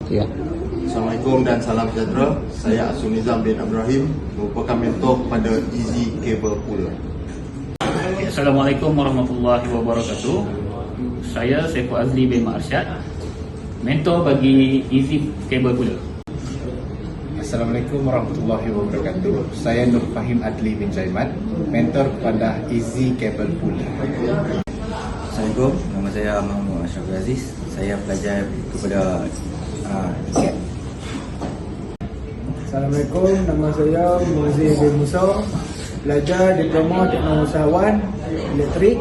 Ya. Assalamualaikum dan salam sejahtera. Saya Asul Nizam bin Ibrahim, merupakan mentor kepada Easy Cable Puller. Assalamualaikum warahmatullahi wabarakatuh. Saya Saiful Azli bin Arsyad, mentor bagi Easy Cable Puller. Assalamualaikum warahmatullahi wabarakatuh. Saya Nur Fahim Adli bin Jaimat, mentor kepada Easy Cable Puller. Assalamualaikum, nama saya Muhammad Ashraf Aziz. Saya pelajar kepada ICAP. Assalamualaikum, nama saya Muazzez bin Musa, pelajar Diploma Teknologi Usahawan Elektrik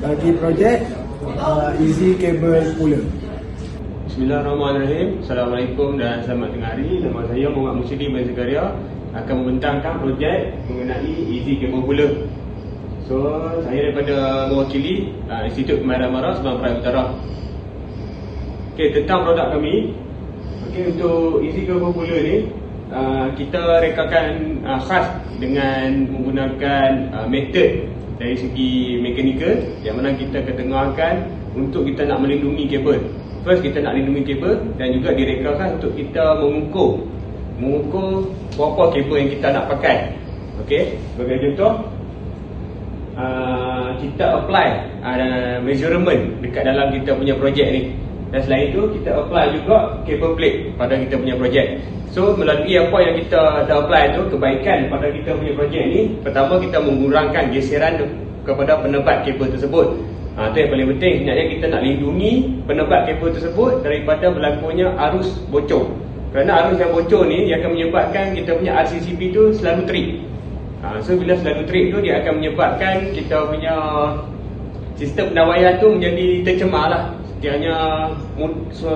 bagi projek Easy Cable Puller. Bismillahirrahmanirrahim. Assalamualaikum dan selamat tengah hari. Nama saya Muhammad Musyidi bin Zakaria, akan membentangkan projek mengenai Easy Cable Puller. So, saya daripada mewakili Institut Kemahiran Mara Sabang Perai Utara. Okey, tentang produk kami. Okey, untuk Easy Cable Puller ni, kita rekakan khas dengan menggunakan metod dari segi mekanikal, yang mana kita ketengahkan untuk kita nak melindungi kabel. First, kita nak lindungi kabel, dan juga direkakan untuk kita mengukur berapa kabel yang kita nak pakai. Okey, sebagai contoh, kita apply measurement dekat dalam kita punya projek ni. Dan selain itu, kita apply juga cable plate pada kita punya projek. So, melalui apa yang kita dah apply tu, kebaikan pada kita punya projek ni, pertama, kita mengurangkan geseran kepada penebat kabel tersebut. Itu yang paling penting. Sebenarnya kita nak lindungi penebat kabel tersebut daripada berlakunya arus bocor. Kerana arus yang bocor ni, dia akan menyebabkan kita punya RCCP tu selalu trip. So, bila selalu trip tu, dia akan menyebabkan kita punya sistem pendawaian tu menjadi tercemar lah. Sekiranya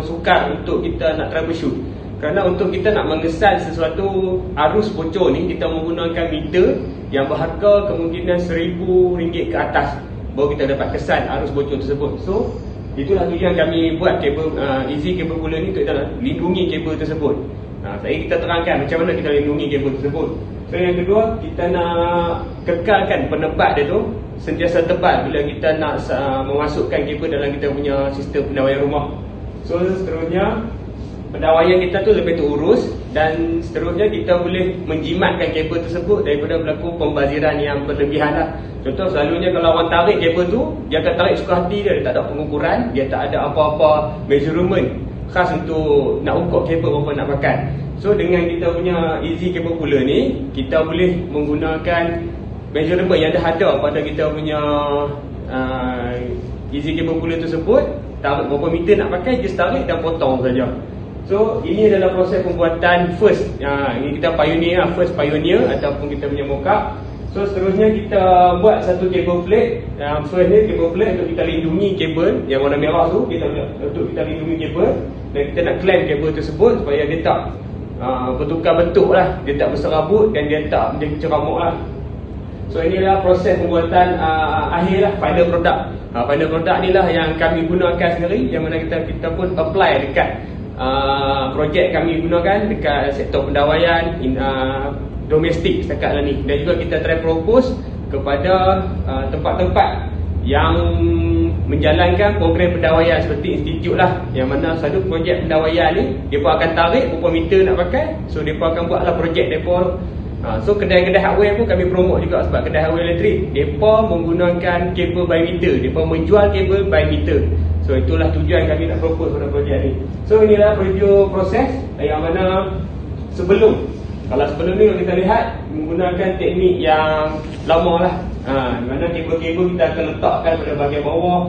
sukar untuk kita nak troubleshoot. Kerana untuk kita nak mengesan sesuatu arus bocor ni, kita menggunakan meter yang berharga kemungkinan RM1,000 ke atas, baru kita dapat kesan arus bocor tersebut. So, itulah tujuan kami buat kabel Easy Cable Puller ni, untuk kita nak lindungi kabel tersebut. Kita terangkan macam mana kita lindungi kabel tersebut. So, yang kedua, kita nak kekalkan penebat dia tu sentiasa tebal bila kita nak memasukkan kabel dalam kita punya sistem pendawaian rumah. So, seterusnya, pendawaian kita tu lebih terurus, dan seterusnya kita boleh menjimatkan kabel tersebut daripada berlaku pembaziran yang berlebihan lah. Contoh, selalunya kalau orang tarik kabel tu, dia akan tarik suka hati dia tak ada pengukuran, dia tak ada apa-apa measurement khas untuk nak ukur kabel berapa nak pakai. So, dengan kita punya Easy Cable Puller ni, kita boleh menggunakan measurement yang dah ada pada kita punya Easy Cable Puller tersebut. Tarik berapa meter nak pakai, just tarik dan potong saja. So, ini adalah proses pembuatan first. Ini kita pioneer lah, first pioneer ataupun kita punya mock-up. So, seterusnya kita buat satu cable plate. First ni cable plate untuk kita lindungi kabel yang warna merah tu, untuk kita lindungi kabel, dan kita nak clamp kabel tersebut supaya dia tak bertukar bentuk lah, dia tak berserabut dan dia tak menjadi ceramuk lah. So, inilah proses pembuatan akhir lah, final product. Final product ni lah yang kami gunakan sendiri, yang mana kita pun apply dekat projek kami gunakan dekat sektor pendawaian domestik setakat lah ni. Dan juga kita try propose kepada tempat-tempat yang menjalankan program pendawaian seperti institut lah, yang mana satu projek pendawaian ni mereka akan tarik berapa meter nak pakai. So, mereka akan buatlah projek mereka. So, kedai-kedai hardware pun kami promote juga, sebab kedai hardware elektrik mereka menggunakan kabel by meter, mereka menjual kabel by meter. So, itulah tujuan kami nak propose pada projek ni. So, inilah preview proses yang mana kalau sebelum ni kita lihat menggunakan teknik yang lama lah, di mana kabel-kabel kita akan letakkan pada bahagian bawah.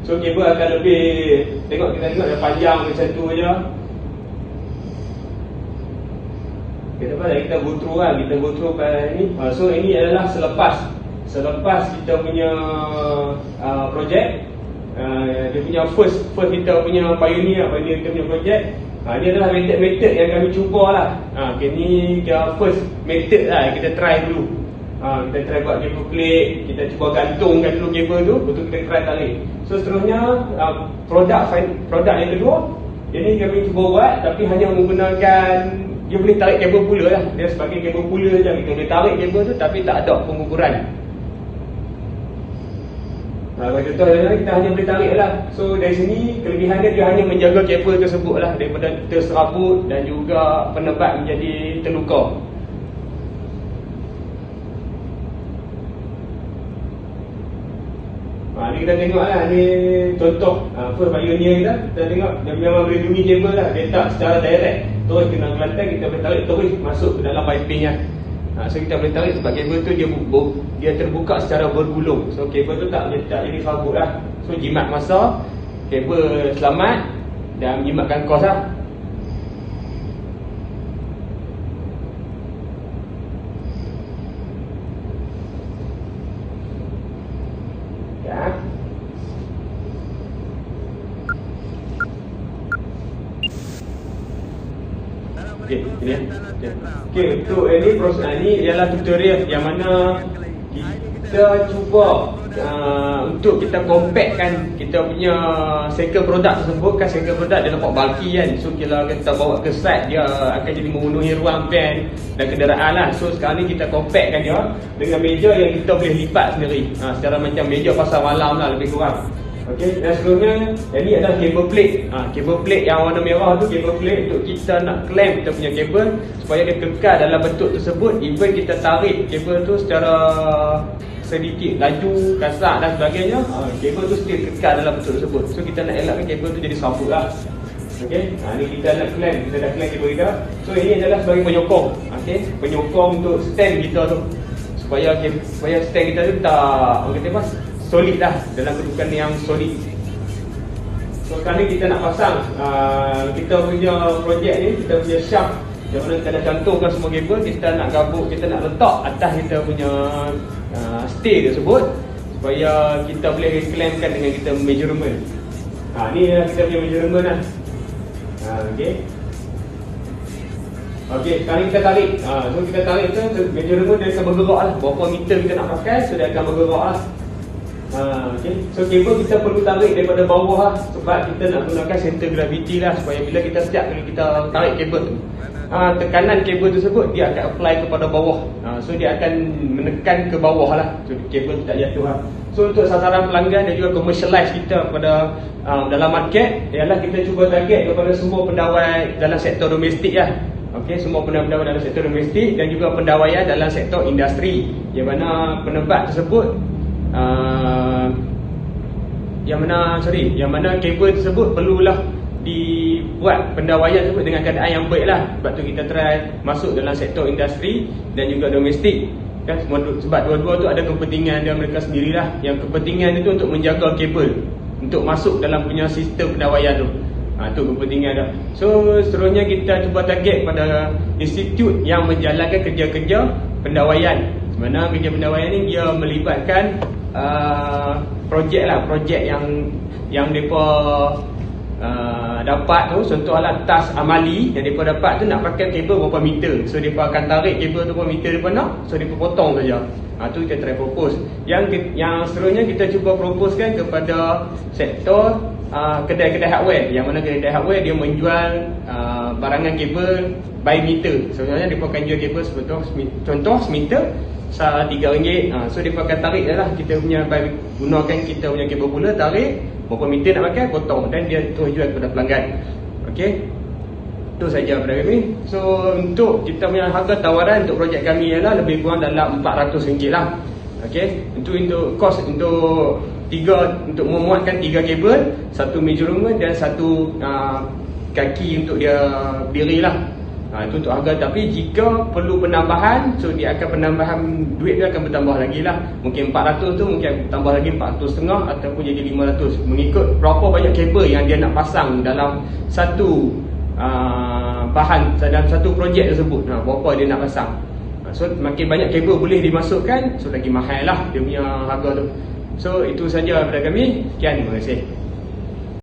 So, kabel akan lebih, kita tengok dia panjang macam tu aja. Kita go through kan, kita go through pada ni. So, ini adalah selepas kita punya projek. Dia punya first kita punya pioneer kita punya projek. Ini adalah metod yang kami cuba lah. Ini first method lah, kita try dulu. Kita try buat cable plate, kita cuba gantungkan dulu kabel tu, betul kita try tarik. So, seterusnya produk yang kedua, ini kami cuba buat, tapi hanya menggunakan, dia boleh tarik kabel puller lah. Dia sebagai kabel puller je, kita boleh tarik kabel tu tapi tak ada pengukuran. Kalau contohnya kita hanya boleh tarik lah. So dari sini kelebihan dia hanya menjaga kabel tersebut lah daripada terserabut dan juga penebat menjadi terluka. Ni kita tengok lah, ni contoh first pioneer kita tengok dia memang melindungi kabel lah. Dia tak secara direct terus kena kelantan, kita boleh tarik terus masuk ke dalam piping kan. So kita boleh tarik sebab kabel tu dia terbuka secara bergulung. So kabel tu tak jadi serabut lah. So jimat masa, kabel selamat dan menjimatkan kos lah. Okey, ini ya. Okey, untuk ini proses ini ialah tutorial yang mana kita cuba untuk kita compactkan kita punya cycle product tersebut. Kan cycle product dia nampak bulky kan. So kalau kita bawa ke site dia akan jadi memenuhi ruang van dan kenderaan lah. So sekarang ni kita compactkan dia dengan meja yang kita boleh lipat sendiri. Secara macam meja pasar malam lah lebih kurang. Okey, dan seterusnya ini adalah cable plate. Cable plate yang warna merah tu cable plate untuk kita nak clamp kita punya kabel supaya dia kekal dalam bentuk tersebut. Even kita tarik kabel tu secara sedikit laju, kasar dan sebagainya, kabel tu still kekal dalam bentuk tersebut. So kita nak elakkan kabel tu jadi serabut lah. Okey, ni kita nak clamp, kita dah clamp kabel kita. So ini adalah sebagai penyokong. Okey, penyokong untuk stand kita tu supaya stand kita tu tak orang kata apa, solid lah, dalam kedudukan yang solid. So sekarang ni kita nak pasang kita punya projek ni, kita punya shaft yang mana kita dah cantumkan semua kabel. Kita nak gabung, kita nak letak atas kita punya stay tersebut supaya kita boleh clampkan dengan kita measurement. Ni adalah kita punya measurement lah. Okey. Okey, sekarang kita tarik. So kita tarik tu measurement dia akan bergerak lah. Berapa meter kita nak pakai, so dia akan bergerak lah. Okay. So kabel kita perlu tarik daripada bawah lah, sebab kita nak gunakan center gravity lah, supaya bila kita setiap kali kita tarik kabel tu, tekanan kabel tersebut dia akan apply kepada bawah. So dia akan menekan ke bawah lah, so kabel tu tak jatuh lah. So untuk sasaran pelanggan dan juga commercialize kita pada dalam market ialah kita cuba target kepada semua pendawai dalam sektor domestik lah. Okey, semua pendawai dalam sektor domestik dan juga pendawaian dalam sektor industri, yang mana penebat tersebut yang mana kabel tersebut perlulah dibuat pendawaian tersebut dengan keadaan yang baik lah. Sebab tu kita try masuk dalam sektor industri dan juga domestik kan, sebab dua-dua tu ada kepentingan dia mereka sendirilah. Yang kepentingan itu untuk menjaga kabel untuk masuk dalam punya sistem pendawaian tu. Itu kepentingan dia. So seterusnya kita cuba target pada institut yang menjalankan kerja-kerja pendawaian. Mana kerja pendawaian ni dia melibatkan projek yang depa dapat tu. Contohlah task amali yang depa dapat tu nak pakai kabel berapa meter. So depa akan tarik kabel tu berapa meter depa nak, so depa potong saja. Tu kita try propose. Yang seterusnya kita cuba proposekan kepada sektor kedai-kedai hardware, yang mana kedai hardware dia menjual barangan kabel by meter. Sebenarnya depa akan jual kabel contoh semeter RM3. So dia akan tarik je lah, kita punya gunakan kita punya kabel pula, tarik berapa meter nak pakai, potong dan dia terus jual kepada pelanggan. Okey, itu saja pada kami. So untuk kita punya harga tawaran untuk projek kami ialah lebih kurang dalam RM400 lah. Okey, untuk kos untuk memuatkan 3 kabel, 1 measurement dan 1 kaki untuk dia berdiri lah. Itu untuk harga. Tapi jika perlu penambahan, so dia akan penambahan duit dia akan bertambah lagi lah. Mungkin 400 tu mungkin tambah lagi 400.5 ataupun jadi 500, mengikut berapa banyak kabel yang dia nak pasang dalam satu bahan, dalam satu projek tersebut. Berapa dia nak pasang. So makin banyak kabel boleh dimasukkan, so lagi mahal lah dia punya harga tu. So itu saja daripada kami. Sekian, terima kasih.